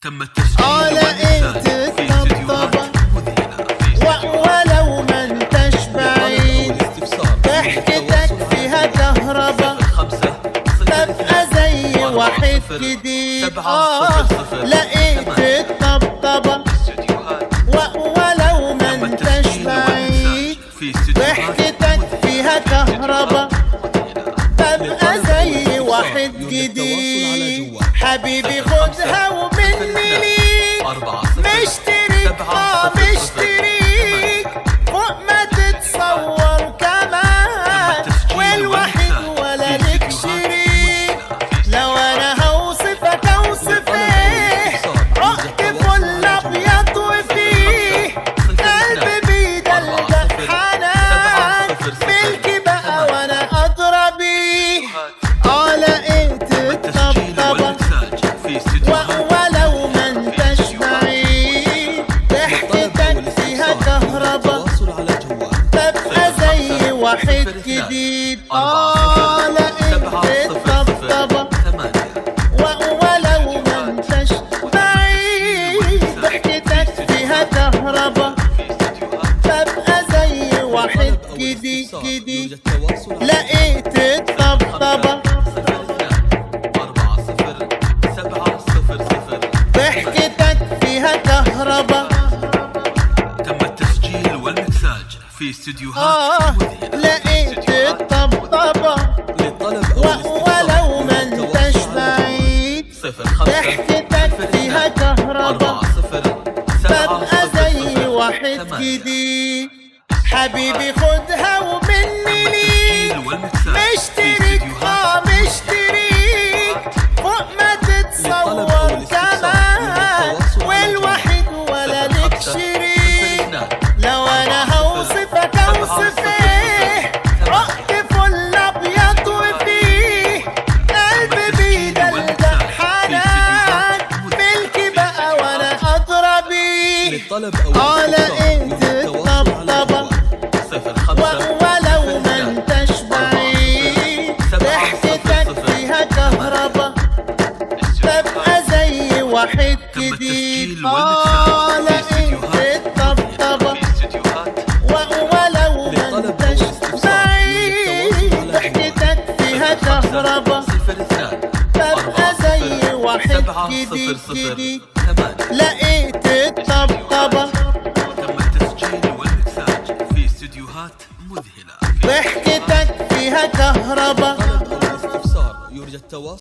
تم التسجيل لقيت الطبطبة ولو ما انتش بعيد، ضحكتك فيها كهربا تبقى زي واحد جديد. لقيت الطبطبة ولو ما انتش بعيد، ضحكتك فيها كهربا تبقى زي واحد جديد. حبيبي خدها ومني ليك، مشتريك مشتريك فوق ما تتصور كمان، والوحيد ولا لك شريك. لو انا هوصفك اوصف ايه، رحت فل ابيض وفيه قلبي بيدلدق حنان، ملكي بقى وانا ادرى بيه. لقيت الطبطبة ولو ما انتش بعيد، ضحكتك فيها كهربا تبقى زي واحد جديد. لقيت الطبطبة ولو ما انتش بعيد، ضحكتك فيها كهربا تبقى زي واحد جديد. لقيت الطبطبة ضحكتك فيها كهربا، تم التسجيل والمكساج في استديوهات مذهلة. لقيت الطبطبة ولو ما انتش بعيد، ضحكتك فيها كهربا تبقى زي واحد جديد. حبيبي خدها ومني ليك، مشتريك مشتريك فوق ما تتصور كمان، والوحيد ولا لك شريك. لو انا هوصفك اوصف ايه، رحت فل ابيض وفيه قلبي بيدلدق حنان، ملكي بقى وانا ادرى بيه. لقيت الطبطبة ولو ما انتش بعيد، ضحكتك فيها كهربا تبقى زي واحد جديد. لقيت الطبطبة ولو ما انتش بعيد، ضحكتك فيها كهربا تبقى زي واحد جديد. لقيت الطبطبة تم التسجيل والمكساج في استديوهات مذهلة. ضحكتك فيها كهربا. طلب أو استفسار يرجى التواصل